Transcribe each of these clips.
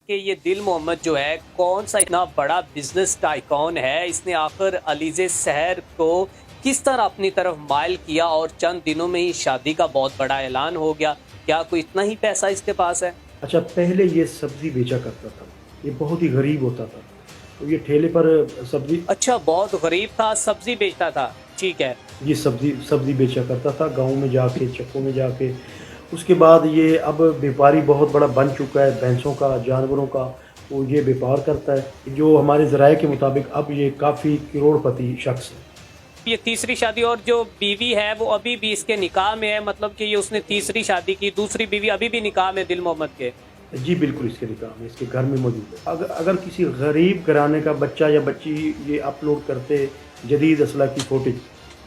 کہ یہ دل محمد جو ہے کون سا اتنا بڑا بزنس ٹائکون ہے، اس نے آخر علیزے سحر کو کس طرح اپنی طرف مائل کیا اور چند دنوں میں ہی شادی کا بہت بڑا اعلان ہو گیا؟ کیا کوئی اتنا ہی پیسہ اس کے پاس ہے؟ اچھا، پہلے یہ سبزی بیچا کرتا تھا، یہ بہت ہی غریب ہوتا تھا، تو یہ ٹھیلے پر سبزی اچھا، بہت غریب تھا، سبزی بیچتا تھا، ٹھیک ہے۔ یہ سبزی بیچا کرتا تھا گاؤں میں جا کے، چکوں میں جا کے۔ اس کے بعد یہ اب بیپاری بہت بڑا بن چکا ہے، بھینسوں کا، جانوروں کا، وہ یہ بیپار کرتا ہے، جو ہمارے ذرائع کے مطابق اب یہ کافی کروڑ پتی شخص ہے۔ یہ تیسری شادی، اور جو بیوی ہے وہ ابھی بھی اس کے نکاح میں ہے، مطلب کہ یہ اس نے تیسری شادی کی، دوسری بیوی ابھی بھی نکاح میں دل محمد کے؟ جی بالکل، اس کے نکاح میں، اس کے گھر میں موجود ہے۔ اگر کسی غریب گھرانے کا بچہ یا بچی یہ اپلوڈ کرتے جدید اسلحہ کی فوٹیج،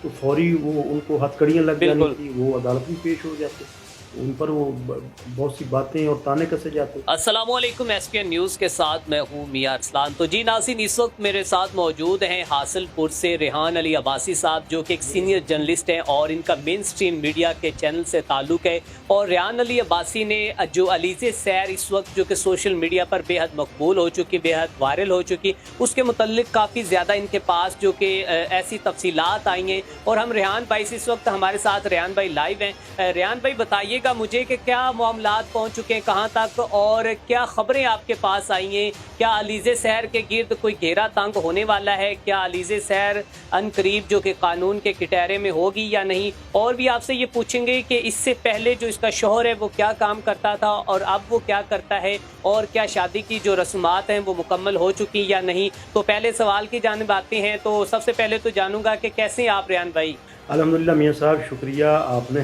تو فوری وہ ان کو ہتھ کڑیاں لگ جانی بالکل۔ تھی، وہ عدالت میں پیش ہو جاتے، ان پر وہ بہت سی باتیں اور تانے کسے جاتے۔ السلام علیکم، ایس پی این نیوز کے ساتھ میں ہوں میاں ارسلان۔ تو جی ناظرین، اس وقت میرے ساتھ موجود ہیں حاصل پور سے ریحان علی عباسی صاحب، جو کہ ایک سینئر جرنلسٹ ہیں اور ان کا مین سٹریم میڈیا کے چینل سے تعلق ہے۔ اور ریحان علی عباسی نے جو علیزے سحر اس وقت جو کہ سوشل میڈیا پر بے حد مقبول ہو چکی، بے حد وائرل ہو چکی، اس کے متعلق کافی زیادہ ان کے پاس جو کہ ایسی تفصیلات آئی ہیں، اور ہم ریحان بھائی سے اس وقت ہمارے ساتھ ریحان بھائی لائیو ہیں۔ ریحان بھائی بتائیے گا مجھے کہ کیا معاملات پہنچ چکے ہیں کہاں تک، اور کیا خبریں آپ کے پاس آئی ہیں؟ کیا علیزے سحر کے گرد کوئی گھیرا تنگ ہونے والا ہے؟ کیا علیزے سحر ان قریب جو کہ قانون کے کٹہرے میں ہوگی یا نہیں؟ اور بھی آپ سے یہ پوچھیں گے کہ اس سے پہلے جو اس کا شوہر ہے وہ کیا کام کرتا تھا اور اب وہ کیا کرتا ہے، اور کیا شادی کی جو رسومات ہیں وہ مکمل ہو چکی یا نہیں؟ تو پہلے سوال کی جانب آتے ہیں، تو سب سے پہلے تو جانوں گا کہ کیسے ہیں آپ ریحان بھائی؟ الحمدللہ میاں صاحب، شکریہ، آپ نے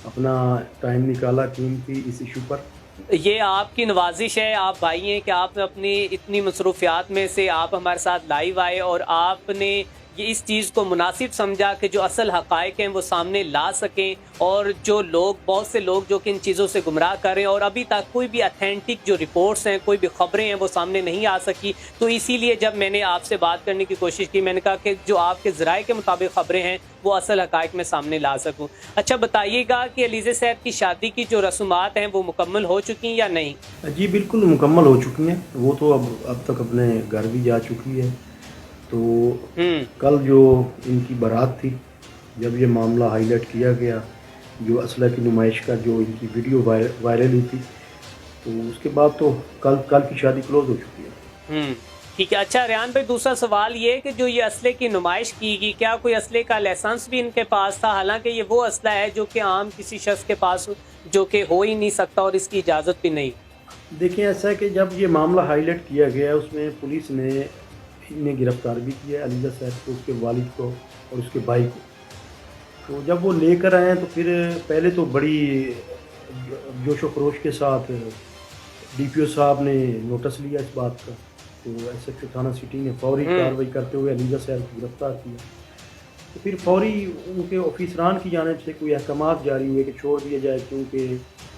اپنا ٹائم نکالا قیمتی اس ایشو پر۔ یہ آپ کی نوازش ہے، آپ بھائی ہیں کہ آپ اپنی اتنی مصروفیات میں سے آپ ہمارے ساتھ لائیو آئے، اور آپ نے یہ اس چیز کو مناسب سمجھا کہ جو اصل حقائق ہیں وہ سامنے لا سکیں، اور جو لوگ، بہت سے لوگ جو کہ ان چیزوں سے گمراہ کر رہے ہیں، اور ابھی تک کوئی بھی اتھینٹک جو رپورٹس ہیں، کوئی بھی خبریں ہیں وہ سامنے نہیں آ سکی۔ تو اسی لیے جب میں نے آپ سے بات کرنے کی کوشش کی، میں نے کہا کہ جو آپ کے ذرائع کے مطابق خبریں ہیں وہ اصل حقائق میں سامنے لا سکوں۔ اچھا بتائیے گا کہ علیزے سحر کی شادی کی جو رسومات ہیں وہ مکمل ہو چکی ہیں یا نہیں؟ جی بالکل مکمل ہو چکی ہیں، وہ تو اب تک اپنے گھر بھی جا چکی ہے۔ تو کل جو ان کی بارات تھی، جب یہ معاملہ ہائی لائٹ کیا گیا، جو اسلحہ کی نمائش کا جو ان کی ویڈیو وائرل ہوئی تھی، تو اس کے بعد تو کل کی شادی کلوز ہو چکی ہے۔ ٹھیک ہے۔ اچھا ریحان بھائی، دوسرا سوال یہ کہ جو یہ اسلحے کی نمائش کی گئی، کیا کوئی اسلحے کا لائسنس بھی ان کے پاس تھا؟ حالانکہ یہ وہ اسلحہ ہے جو کہ عام کسی شخص کے پاس جو کہ ہو ہی نہیں سکتا اور اس کی اجازت بھی نہیں۔ دیکھیں، ایسا ہے کہ جب یہ معاملہ ہائی لائٹ کیا گیا، اس میں پولیس نے انہیں گرفتار بھی کیا ہے، علیزہ سحر کو، اس کے والد کو اور اس کے بھائی کو۔ تو جب وہ لے کر آئے ہیں تو پھر پہلے تو بڑی جوش و خروش کے ساتھ ڈی پی او صاحب نے نوٹس لیا اس بات کا، تو ایس ایچ او تھانہ سٹی نے فوری کارروائی کرتے ہوئے علیزہ سحر کو گرفتار کیا۔ تو پھر فوری ان کے آفیسران کی جانب سے کوئی احکامات جاری ہوئے کہ چھوڑ دیا جائے، کیونکہ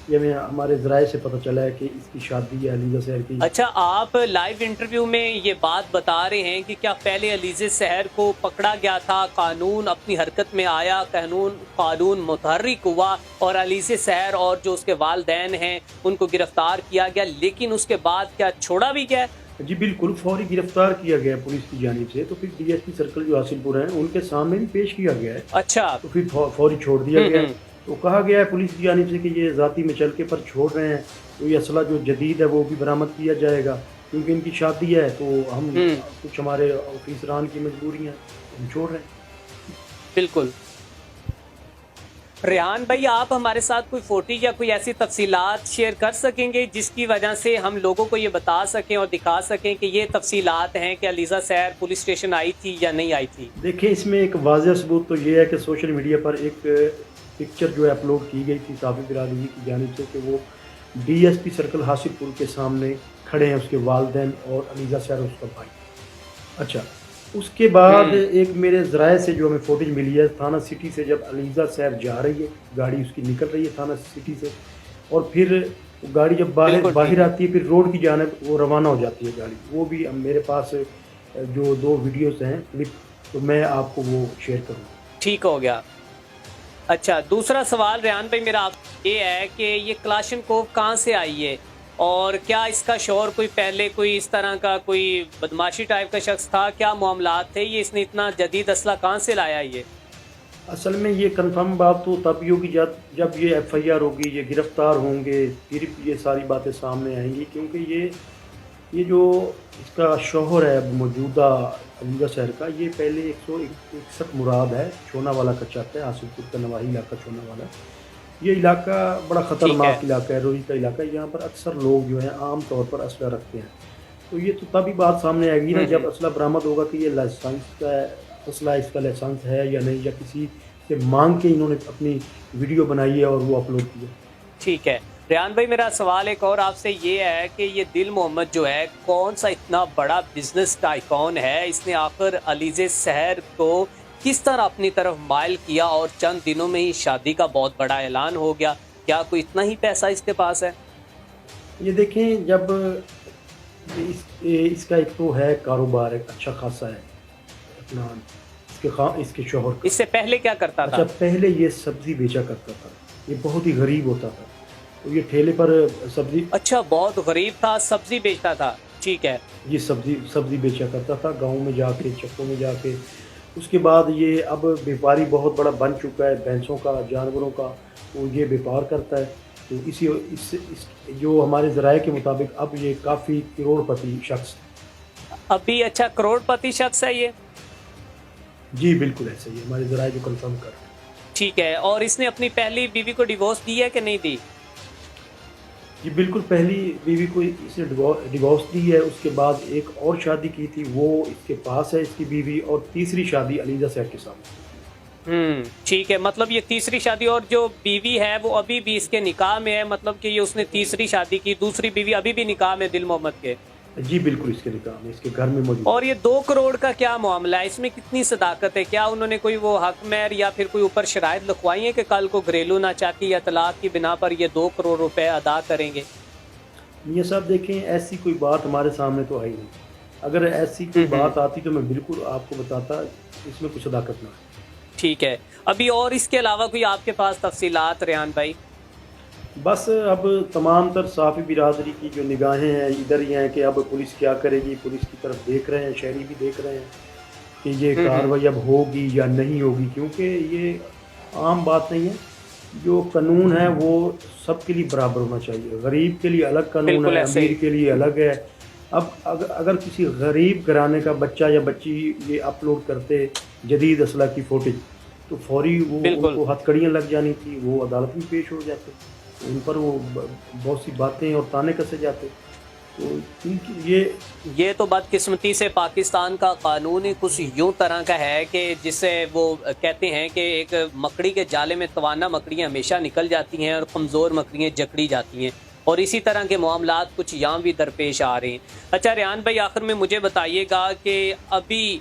یہ ہمیں ہمارے ذرائع سے پتہ چلا ہے کہ اس کی شادی ہے علیزہ سحر کی۔ اچھا، آپ لائیو انٹرویو میں یہ بات بتا رہے ہیں کہ کیا پہلے علیزے سحر کو پکڑا گیا تھا، قانون اپنی حرکت میں آیا، قانون متحرک ہوا اور علیزے سحر اور جو اس کے والدین ہیں ان کو گرفتار کیا گیا، لیکن اس کے بعد کیا چھوڑا بھی گیا؟ جی بالکل، فوری گرفتار کیا گیا پولیس کی جانب سے، تو پھر ڈی ایس پی سرکل جو حاصل پور ہیں ان کے سامنے بھی پیش کیا گیا ہے۔ اچھا، تو پھر فوری چھوڑ دیا گیا ہے۔ تو کہا گیا ہے پولیس کی جانب سے کہ یہ ذاتی مچلکے پر چھوڑ رہے ہیں، تو یہ اسلحہ جو جدید ہے وہ بھی برآمد کیا جائے گا، کیونکہ ان کی شادی ہے، تو ہم کچھ ہمارے آفیسران کی مجبوری ہیں، ہم چھوڑ رہے ہیں۔ بالکل۔ ریحان بھائی، آپ ہمارے ساتھ کوئی فوٹیج یا کوئی ایسی تفصیلات شیئر کر سکیں گے جس کی وجہ سے ہم لوگوں کو یہ بتا سکیں اور دکھا سکیں کہ یہ تفصیلات ہیں کہ علیزہ سحر پولیس اسٹیشن آئی تھی یا نہیں آئی تھی؟ دیکھیں، اس میں ایک واضح ثبوت تو یہ ہے کہ سوشل میڈیا پر ایک پکچر جو ہے اپلوڈ کی گئی تھی صحافی برادری کی جانب سے، کہ وہ ڈی ایس پی سرکل حاصل پور کے سامنے کھڑے ہیں، اس کے والدین اور علیزہ سحر اور اس کا بھائی۔ اچھا، اس کے بعد ایک میرے ذرائع سے جو ہمیں فوٹیج ملی ہے، تھانہ سٹی سے جب علیزہ سحر جا رہی ہے، گاڑی اس کی نکل رہی ہے تھانہ سٹی سے، اور پھر گاڑی جب باہر آتی ہے، پھر روڈ کی جانب وہ روانہ ہو جاتی ہے گاڑی۔ وہ بھی میرے پاس جو 2 ویڈیوز ہیں کلپ، تو میں آپ کو وہ شیئر کروں گا۔ ٹھیک ہو گیا۔ اچھا، دوسرا سوال ریحان بھائی میرا آپ یہ ہے کہ یہ کلاشن کوف کہاں سے آئی ہے؟ اور کیا اس کا شوہر کوئی پہلے کوئی اس طرح کا کوئی بدماشی ٹائپ کا شخص تھا؟ کیا معاملات تھے یہ؟ اس نے اتنا جدید اسلحہ کہاں سے لایا یہ؟ اصل میں یہ کنفرم بات تو تب ہی ہوگی جب یہ ایف آئی آر ہوگی، یہ گرفتار ہوں گے، پھر یہ ساری باتیں سامنے آئیں گی، کیونکہ یہ جو اس کا شوہر ہے اب موجودہ علیزہ شہر کا، یہ پہلے 161 مراد ہے، چونا والا کا چک ہے، حاصل پور کا نواحی علاقہ چونا والا۔ یہ علاقہ بڑا خطرناک علاقہ ہے، روئی کا علاقہ ہے، یہاں پر اکثر لوگ جو ہیں عام طور پر اسلحہ رکھتے ہیں۔ تو یہ تو تبھی بات سامنے آئے گی نا جب اسلحہ برآمد ہوگا کہ یہ لائسنس کا اسلحہ، اس کا لائسنس ہے یا نہیں، یا کسی سے مانگ کے انہوں نے اپنی ویڈیو بنائی ہے اور وہ اپلوڈ کی ہے۔ ٹھیک ہے ریحان بھائی، میرا سوال ایک اور آپ سے یہ ہے کہ یہ دل محمد جو ہے کون سا اتنا بڑا بزنس ٹائکون ہے؟ اس نے آخر علیزہ شہر کو کس طرح اپنی طرف مائل کیا اور چند دنوں میں ہی شادی کا بہت بڑا اعلان ہو گیا؟ کیا کوئی اتنا ہی پیسہ اس کے پاس ہے؟ یہ دیکھیں، جب اس کا ایک تو ہے کاروبار ایک اچھا خاصا ہے اپنا، اس کے شوہر کا۔ اس سے پہلے کیا کرتا تھا؟ اچھا، پہلے یہ سبزی بیچا کرتا تھا، یہ بہت ہی غریب ہوتا تھا، تو یہ ٹھیلے پر سبزی، اچھا بہت غریب تھا، سبزی بیچتا تھا، ٹھیک ہے۔ یہ سبزی بیچا کرتا تھا گاؤں میں جا کے، چکوں میں جا کے۔ اس کے بعد یہ اب بیپاری بہت بڑا بن چکا ہے بھینسوں کا، جانوروں کا، تو یہ بیپار کرتا ہے۔ تو اس جو ہمارے ذرائع کے مطابق اب یہ کافی کروڑ پتی شخص ہے۔ ابھی اچھا کروڑ پتی شخص ہے یہ؟ جی بالکل ایسا ہی ہے، ہمارے ذرائع جو کنفرم کر رہے ہیں۔ ٹھیک ہے، اور اس نے اپنی پہلی بیوی کو ڈیورس دی ہے کہ نہیں دی؟ جی بالکل، پہلی بیوی کو اس نے ڈیورس دی ہے، اس کے بعد ایک اور شادی کی تھی، وہ اس کے پاس ہے اس کی بیوی، اور تیسری شادی علیزہ شہر کے ساتھ۔ ٹھیک ہے، مطلب یہ تیسری شادی، اور جو بیوی ہے وہ ابھی بھی اس کے نکاح میں ہے؟ مطلب کہ یہ اس نے تیسری شادی کی، دوسری بیوی ابھی بھی نکاح میں دل محمد کے؟ جی بالکل، اس کے نکاح میں، اس کے گھر میں موجود۔ اور یہ 2 کروڑ کا کیا معاملہ ہے؟ اس میں کتنی صداقت ہے؟ کیا انہوں نے کوئی وہ حق مہر یا پھر کوئی اوپر شرائط لکھوائی ہیں کہ کل کو گھریلو ناچاکی یا طلاق کی بنا پر یہ 2 کروڑ روپے ادا کریں گے؟ میاں صاحب دیکھیں، ایسی کوئی بات ہمارے سامنے تو آئی نہیں، اگر ایسی کوئی بات آتی تو میں بالکل آپ کو بتاتا، اس میں کچھ صداقت نہ ہے۔ ٹھیک ہے، ابھی اور اس کے علاوہ کوئی آپ کے پاس تفصیلات ریحان بھائی؟ بس اب تمام تر صحافی برادری کی جو نگاہیں ہیں ادھر ہی ہیں کہ اب پولیس کیا کرے گی، پولیس کی طرف دیکھ رہے ہیں، شہری بھی دیکھ رہے ہیں کہ یہ کارروائی اب ہوگی یا نہیں ہوگی، کیونکہ یہ عام بات نہیں ہے۔ جو قانون ہے وہ سب کے لیے برابر ہونا چاہیے، غریب کے لیے الگ قانون ہے، امیر کے لیے الگ ہے۔ اب اگر کسی غریب گھرانے کا بچہ یا بچی یہ اپلوڈ کرتے جدید اسلحہ کی فوٹیج، تو فوری وہ ان کو ہتھ کڑیاں لگ جانی تھی، وہ عدالت میں پیش ہو جاتے، ان پر وہ بہت سی باتیں اور تانے کسے جاتے۔ تو یہ تو بدقسمتی سے پاکستان کا قانون ہی کچھ یوں طرح کا ہے کہ جسے وہ کہتے ہیں کہ ایک مکڑی کے جالے میں توانا مکڑیاں ہمیشہ نکل جاتی ہیں اور کمزور مکڑیاں جکڑی جاتی ہیں، اور اسی طرح کے معاملات کچھ یہاں بھی درپیش آ رہے ہیں۔ اچھا ریحان بھائی، آخر میں مجھے بتائیے گا کہ ابھی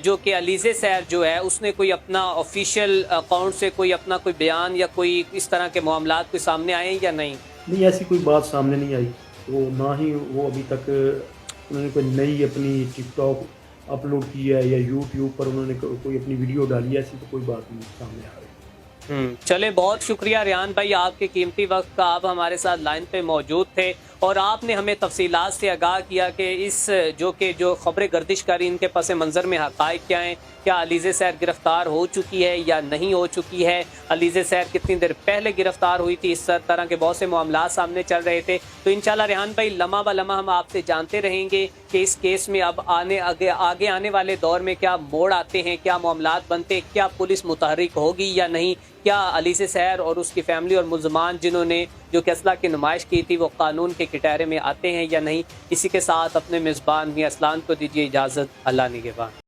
جو کہ علیزہ شہر جو ہے اس نے کوئی اپنا آفیشیل اکاؤنٹ سے کوئی اپنا کوئی بیان یا کوئی اس طرح کے معاملات کوئی سامنے آئے ہیں یا نہیں؟ نہیں، ایسی کوئی بات سامنے نہیں آئی، وہ نہ ہی وہ ابھی تک انہوں نے کوئی نئی اپنی ٹک ٹاک اپلوڈ کی ہے یا یوٹیوب پر انہوں نے کوئی اپنی ویڈیو ڈالی ہے، ایسی تو کوئی بات نہیں سامنے آ رہی۔ چلے، بہت شکریہ ریحان بھائی، آپ کے قیمتی وقت کا، آپ ہمارے ساتھ لائن پہ موجود تھے اور آپ نے ہمیں تفصیلات سے آگاہ کیا کہ اس جو خبریں گردش کر رہی ان کے پس منظر میں حقائق کیا ہیں، کیا علیزہ شہر گرفتار ہو چکی ہے یا نہیں ہو چکی ہے، علیزہ شہر کتنی دیر پہلے گرفتار ہوئی تھی، اس طرح کے بہت سے معاملات سامنے چل رہے تھے۔ تو انشاءاللہ ریحان بھائی لمحہ بہ لمحہ ہم آپ سے جانتے رہیں گے کہ اس کیس میں اب آگے آنے والے دور میں کیا موڑ آتے ہیں، کیا معاملات بنتے ہیں، کیا پولیس متحرک ہوگی یا نہیں، کیا علیزہ شہر اور اس کی فیملی اور ملزمان جنہوں نے جو کہ اسلحہ کی نمائش کی تھی وہ قانون کے کٹہرے میں آتے ہیں یا نہیں۔ اسی کے ساتھ اپنے میزبان میاں اسلان کو دیجیے اجازت، اللہ نگہبان۔